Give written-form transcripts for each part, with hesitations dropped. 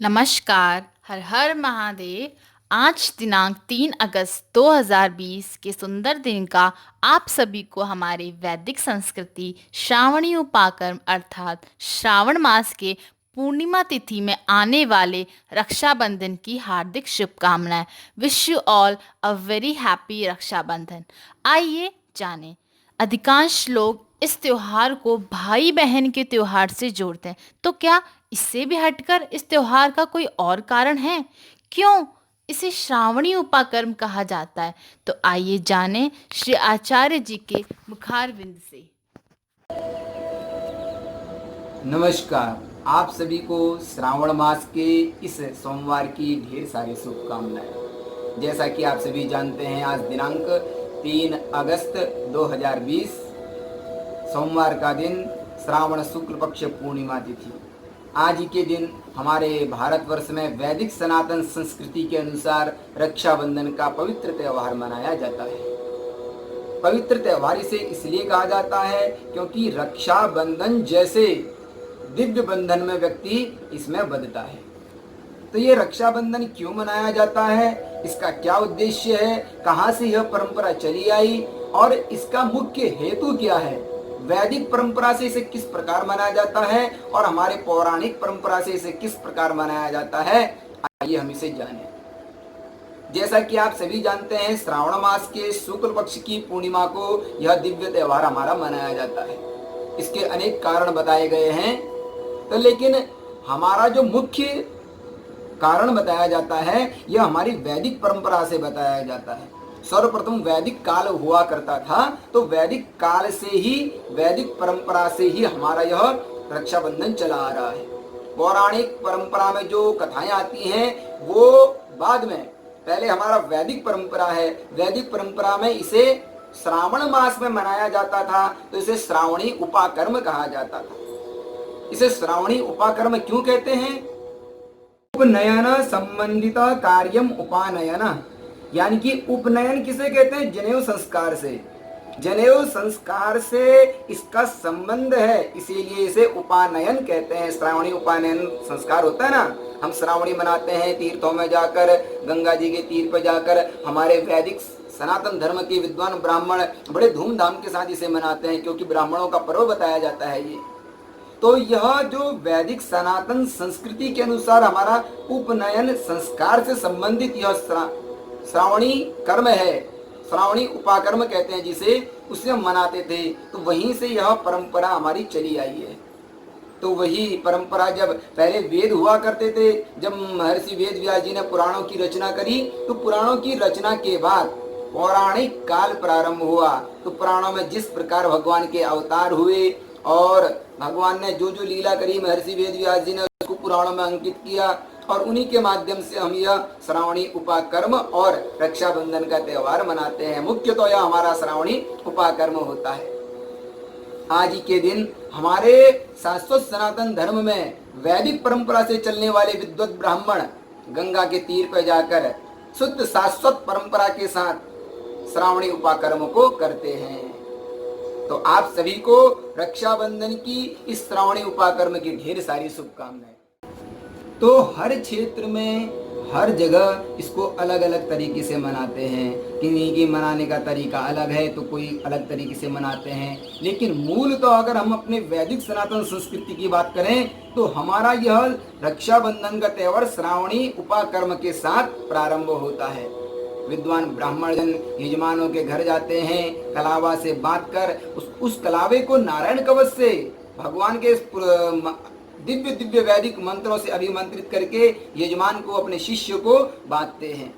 नमस्कार, हर हर महादेव। आज दिनांक 3 अगस्त 2020 के सुंदर दिन का आप सभी को हमारे वैदिक संस्कृति श्रावणी उपाकर्म अर्थात श्रावण मास के पूर्णिमा तिथि में आने वाले रक्षाबंधन की हार्दिक शुभकामनाएं। Wish you all a very happy Rakshabandhan. आइए जानें, अधिकांश लोग इस त्योहार को भाई बहन के त्योहार से जोड़ते हैं, तो क्या इससे भी हटकर इस त्योहार का कोई और कारण है? क्यों इसे श्रावणी उपाकर्म कहा जाता है? तो आइए जानें श्री आचार्य जी के मुखारविंद से। नमस्कार, आप सभी को श्रावण मास के इस सोमवार की ढेर सारी शुभकामनाएं। जैसा कि आप सभी जानते हैं, आज दिनांक 3 अगस्त 2020 सोमवार का दिन, श्रावण शुक्ल पक्ष पूर्णिमा तिथि। आज ही के दिन हमारे भारतवर्ष में वैदिक सनातन संस्कृति के अनुसार रक्षाबंधन का पवित्र त्यौहार मनाया जाता है। पवित्र त्यौहार इसे इसलिए कहा जाता है क्योंकि रक्षाबंधन जैसे दिव्य बंधन में व्यक्ति इसमें बंधता है। तो ये रक्षाबंधन क्यों मनाया जाता है, इसका क्या उद्देश्य है, कहाँ से यह परंपरा चली आई और इसका मुख्य हेतु क्या है, वैदिक परंपरा से इसे किस प्रकार मनाया जाता है और हमारे पौराणिक परंपरा से इसे किस प्रकार मनाया जाता है, आइए हम इसे जानें। जैसा कि आप सभी जानते हैं, श्रावण मास के शुक्ल पक्ष की पूर्णिमा को यह दिव्य त्यौहार हमारा मनाया जाता है। इसके अनेक कारण बताए गए हैं, तो लेकिन हमारा जो मुख्य कारण बताया जाता है यह हमारी वैदिक परंपरा से बताया जाता है। सर्वप्रथम वैदिक काल हुआ करता था, तो वैदिक काल से ही, वैदिक परंपरा से ही हमारा यह रक्षाबंधन चला आ रहा है। पौराणिक परंपरा में जो कथाएं आती हैं वो बाद में, पहले हमारा वैदिक परंपरा है। वैदिक परंपरा में इसे श्रावण मास में मनाया जाता था, तो इसे श्रावणी उपाकर्म कहा जाता था। इसे श्रावणी उपाकर्म क्यों कहते हैं? उपनयन संबंधित कार्यम उपानयन, यानी कि उपनयन किसे कहते हैं? जनेऊ संस्कार से। जनेऊ संस्कार से इसका संबंध है, इसीलिए इसे उपानयन कहते हैं। श्रावणी उपानयन संस्कार होता है ना, हम श्रावणी मनाते हैं तीर्थों में जाकर, गंगा जी के तीर पर जाकर। हमारे वैदिक सनातन धर्म के विद्वान ब्राह्मण बड़े धूमधाम के साथ इसे मनाते हैं, क्योंकि ब्राह्मणों का पर्व बताया जाता है ये। तो यह जो वैदिक सनातन संस्कृति के अनुसार हमारा उपनयन संस्कार से संबंधित यह श्रावणी कर्म है, श्रावणी उपाकर्म कहते हैं जिसे, उसे हम मनाते थे। तो वहीं से यह परंपरा हमारी चली आई है। तो वही परंपरा, जब पहले वेद हुआ करते थे, जब महर्षि वेद व्यास जी ने पुराणों की रचना करी, तो पुराणों की रचना के बाद पौराणिक काल प्रारंभ हुआ। तो पुराणों में जिस प्रकार भगवान के अवतार हुए और भगवान ने जो जो लीला करी, महर्षि वेद व्यास जी ने उसको पुराणों में अंकित किया, और उन्हीं के माध्यम से हम यह श्रावणी उपाकर्म और रक्षाबंधन का त्यौहार मनाते हैं। मुख्य तो यह हमारा श्रावणी उपाकर्म होता है। आज ही के दिन हमारे शाश्वत सनातन धर्म में वैदिक परंपरा से चलने वाले विद्वत ब्राह्मण गंगा के तीर पर जाकर शुद्ध शाश्वत परंपरा के साथ श्रावणी उपाकर्म को करते हैं। तो आप सभी को रक्षाबंधन की इस श्रावणी उपाकर्म की ढेर सारी शुभकामनाएं। तो हर क्षेत्र में, हर जगह इसको अलग अलग तरीके से मनाते हैं। किन्हीं की मनाने का तरीका अलग है, तो कोई अलग तरीके से मनाते हैं। लेकिन मूल तो अगर हम अपने वैदिक सनातन संस्कृति की बात करें, तो हमारा यह रक्षाबंधन का त्यौहार श्रावणी उपाकर्म के साथ प्रारंभ होता है। विद्वान ब्राह्मण जन यजमानों के घर जाते हैं, कलावा से बांध कर उस कलावे को नारायण कवच से, भगवान के दिव्य दिव्य वैदिक मंत्रों से अभिमंत्रित करके यजमान को, अपने शिष्य को बांटते हैं।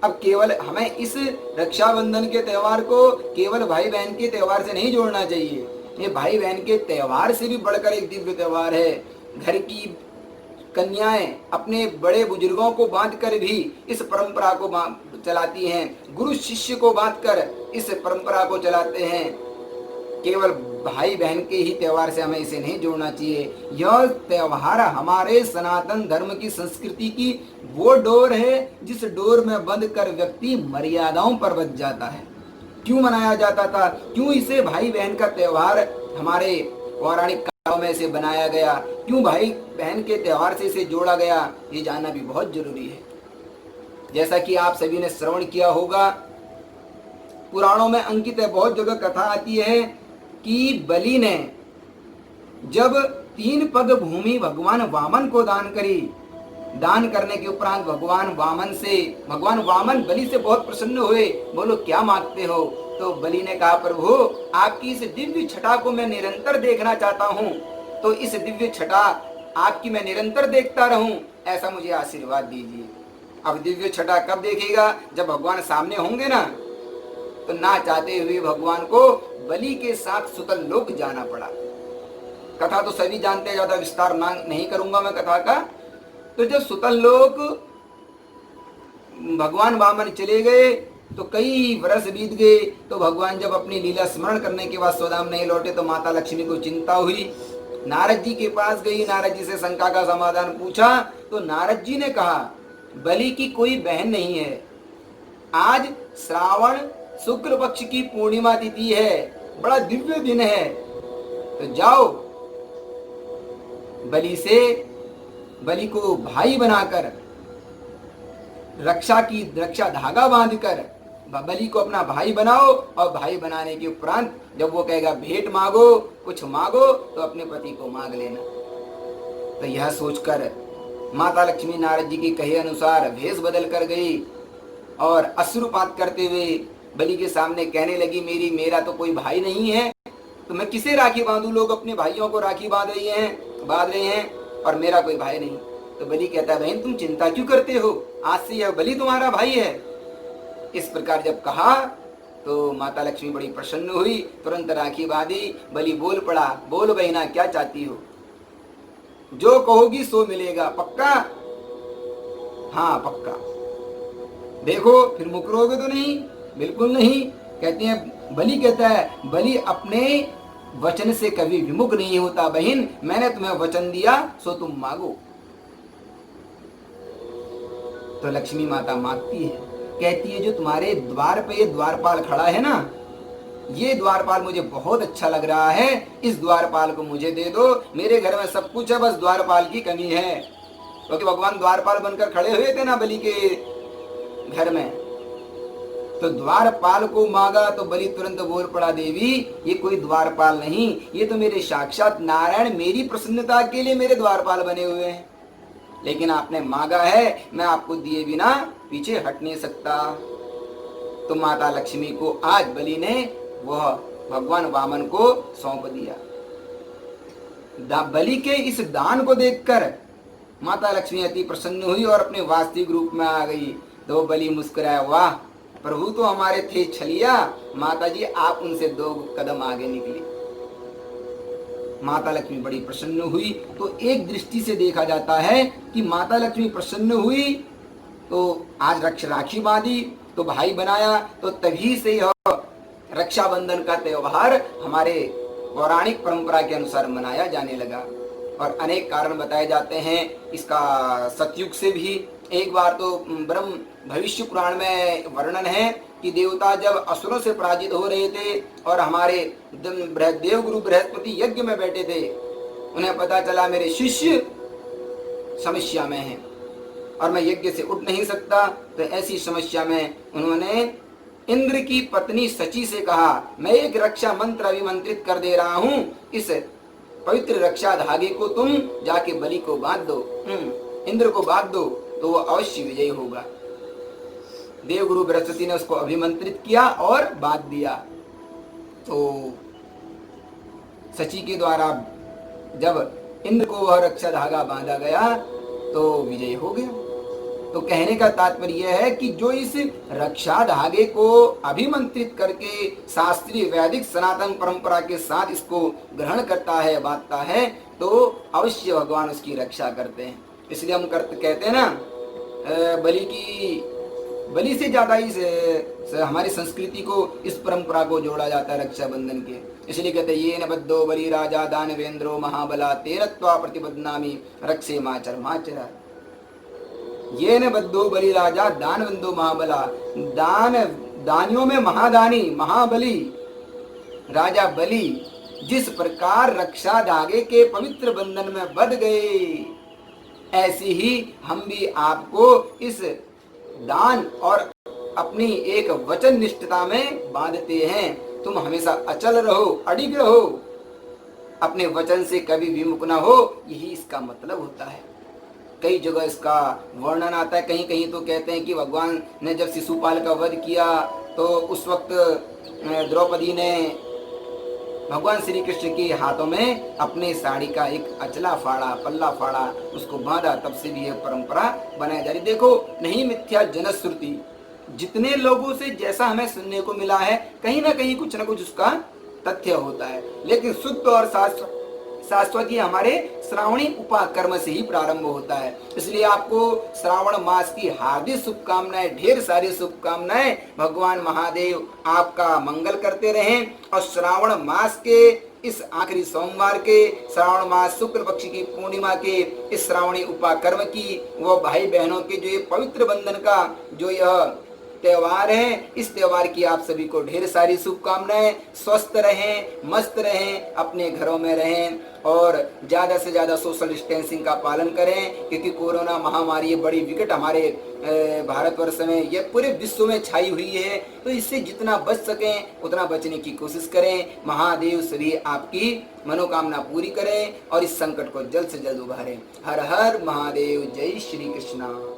अब केवल हमें इस रक्षाबंधन के त्यौहार को केवल भाई बहन के त्यौहार से नहीं जोड़ना चाहिए। ये भाई बहन के त्यौहार से भी बढ़कर एक दिव्य त्यौहार है। घर की कन्याएं अपने बड़े बुजुर्गों को बांधकर भी इस परंपरा को चलाती हैं। गुरु शिष्य को बांधकर इस परंपरा को चलाते हैं। केवल भाई बहन के ही त्योहार से हमें इसे नहीं जोड़ना चाहिए। यह त्योहार हमारे सनातन धर्म की संस्कृति की वो डोर है जिस डोर में बंध कर व्यक्ति मर्यादाओं पर बच जाता है। क्यों मनाया जाता था, क्यों इसे भाई बहन का त्योहार हमारे पौराणिक कालों में इसे बनाया गया, क्यों भाई बहन के त्योहार से इसे जोड़ा गया, ये जानना भी बहुत जरूरी है। जैसा कि आप सभी ने श्रवण किया होगा, पुराणों में अंकित है, बहुत जगह कथा आती है कि बलि ने जब 3 पग भूमि भगवान वामन को दान करी, दान करने के उपरांत भगवान वामन बलि से बहुत प्रसन्न हुए। बोलो क्या मांगते हो? तो बलि ने कहा, प्रभु आपकी इस दिव्य छटा को मैं निरंतर देखना चाहता हूँ, तो इस दिव्य छटा आपकी मैं निरंतर देखता रहूं, ऐसा मुझे आशीर्वाद दीजिए। अब दिव्य छटा कब देखेगा? जब भगवान सामने होंगे ना। तो ना चाहते हुए भगवान को बलि के साथ सुतल लोक जाना पड़ा। कथा तो सभी जानते हैं, ज्यादा विस्तार नहीं करूंगा मैं कथा का। तो जब सुतल लोक भगवान वामन चले गए तो कई वर्ष बीत गए। तो भगवान जब अपनी लीला स्मरण करने के बाद स्वधाम नहीं लौटे तो माता लक्ष्मी को चिंता हुई। नारद जी के पास गई, नारद जी से शंका का समाधान पूछा। तो नारद जी ने कहा, बलि की कोई बहन नहीं है, आज श्रावण शुक्ल पक्ष की पूर्णिमा तिथि है, बड़ा दिव्य दिन है, तो जाओ बलि को भाई बनाकर रक्षा धागा बांधकर बलि को अपना भाई बनाओ, और भाई बनाने के उपरांत जब वो कहेगा भेंट मांगो, कुछ मांगो, तो अपने पति को मांग लेना। तो यह सोचकर माता लक्ष्मी नारद जी की कहे अनुसार भेष बदल कर गई और अश्रुपात करते हुए बलि के सामने कहने लगी, मेरा तो कोई भाई नहीं है, तो मैं किसे राखी बांधू? लोग अपने भाइयों को राखी बांध रहे हैं और मेरा कोई भाई नहीं। तो बलि कहता है, बहन तुम चिंता क्यों करते हो, आज से यह बलि तुम्हारा भाई है। इस प्रकार जब कहा तो माता लक्ष्मी बड़ी प्रसन्न हुई, तुरंत राखी बांधी। बलि बोल पड़ा, बोल बहना क्या चाहती हो? जो कहोगी सो मिलेगा, पक्का? हाँ पक्का। देखो फिर मुकरोगे तो नहीं? बिल्कुल नहीं। कहते हैं, बलि कहता है, बलि अपने वचन से कभी विमुख नहीं होता। बहन मैंने तुम्हें वचन दिया, सो तुम मांगो। तो लक्ष्मी माता मांगती है, कहती है, जो तुम्हारे द्वार पे ये द्वारपाल खड़ा है ना, ये द्वारपाल मुझे बहुत अच्छा लग रहा है, इस द्वारपाल को मुझे दे दो। मेरे घर में सब कुछ है, बस द्वारपाल की कमी है। क्योंकि भगवान द्वारपाल बनकर खड़े हुए थे ना बलि के घर में। तो द्वारपाल को मांगा तो बलि तुरंत बोल पड़ा, देवी ये कोई द्वारपाल नहीं, ये तो मेरे साक्षात नारायण मेरी प्रसन्नता के लिए मेरे द्वारपाल बने हुए हैं। लेकिन आपने मांगा है, मैं आपको दिए बिना पीछे हट नहीं सकता। तो माता लक्ष्मी को आज बलि ने वह भगवान वामन को सौंप दिया। बलि के इस दान को देखकर माता लक्ष्मी अति प्रसन्न हुई और अपने वास्तविक रूप में आ गई। तो बलि मुस्कुराया, वाह प्रभु तो हमारे थे छलिया, माता जी आप उनसे 2 कदम आगे निकली। माता लक्ष्मी बड़ी प्रसन्न हुई। तो एक दृष्टि से देखा जाता है कि माता लक्ष्मी प्रसन्न हुई तो आज राखी बांधी, तो भाई बनाया, तो तभी से यह रक्षाबंधन का त्योहार हमारे पौराणिक परंपरा के अनुसार मनाया जाने लगा। और अनेक कारण बताए जाते हैं इसका। सतयुग से भी एक बार तो ब्रह्म भविष्य पुराण में वर्णन है कि देवता जब असुरों से पराजित हो रहे थे और हमारे देवगुरु बृहस्पति यज्ञ में बैठे थे, उन्हें पता चला मेरे शिष्य समस्या में हैं और मैं यज्ञ से उठ नहीं सकता। तो ऐसी समस्या में उन्होंने इंद्र की पत्नी सची से कहा, मैं एक रक्षा मंत्र अभिमंत्रित कर दे रहा हूं, इस पवित्र रक्षा धागे को तुम जाके बलि को बांध दो, इंद्र को बांध दो, तो वो अवश्य विजयी होगा। देवगुरु बृहस्पति ने उसको अभिमंत्रित किया और बांध दिया। तो सची के द्वारा जब इंद्र को वह रक्षा धागा बांधा गया तो विजय हो गया। तो कहने का तात्पर्य यह है कि जो इस रक्षा धागे को अभिमंत्रित करके शास्त्रीय वैदिक सनातन परंपरा के साथ इसको ग्रहण करता है, बांधता है, तो अवश्य भगवान उसकी रक्षा करते हैं। इसलिए हम कहते हैं ना, बलि की बलि से ज्यादा हमारी संस्कृति को, इस परंपरा को जोड़ा जाता है रक्षाबंधन के। इसलिए कहते हैं ये न बद्धो बलि राजा दानवेंद्रो महाबला तेरत्वा प्रतिपदनामी रक्षे माचर माचरा। ये न बद्धो बलि राजा दानवेंद्रो महाबला, दानियों में महादानी महाबली राजा बलि जिस प्रकार रक्षा धागे के पवित्र बंधन में बंध गए, ऐसी ही हम भी आपको इस दान और अपनी एक वचन निष्ठता में बांधते हैं। तुम हमेशा अचल रहो, अडिग रहो, अपने वचन से कभी विमुख न हो, यही इसका मतलब होता है। कई जगह इसका वर्णन आता है, कहीं कहीं तो कहते हैं कि भगवान ने जब शिशुपाल का वध किया तो उस वक्त द्रौपदी ने भगवान श्री कृष्ण के हाथों में अपने साड़ी का एक अचला फाड़ा, पल्ला फाड़ा, उसको बांधा। तब से भी यह परंपरा बनाई जा रही। देखो, नहीं मिथ्या जनश्रुति, जितने लोगों से जैसा हमें सुनने को मिला है, कहीं ना कहीं कुछ ना कुछ उसका तथ्य होता है, लेकिन शुद्ध और शाश्वत ये हमारे श्रावणी उपाकर्म से ही प्रारंभ होता है। इसलिए आपको श्रावण मास की हार्दिक शुभकामनाएं, ढेर सारी शुभकामनाएं। भगवान महादेव आपका मंगल करते रहें और श्रावण मास के इस आखिरी सोमवार के, श्रावण मास शुक्ल पक्ष की पूर्णिमा के इस श्रावणी उपाकर्म की, वो भाई बहनों के जो ये पवित्र बंधन का जो यह त्योहार है, इस त्योहार की आप सभी को ढेर सारी शुभकामनाएं। स्वस्थ रहें, मस्त रहें, अपने घरों में रहें और ज्यादा से ज्यादा सोशल डिस्टेंसिंग का पालन करें, क्योंकि कोरोना महामारी बड़ी विकट हमारे भारतवर्ष में, यह पूरे विश्व में छाई हुई है। तो इससे जितना बच सकें उतना बचने की कोशिश करें। महादेव सभी आपकी मनोकामना पूरी करें और इस संकट को जल्द से जल्द उभारें। हर हर महादेव, जय श्री कृष्णा।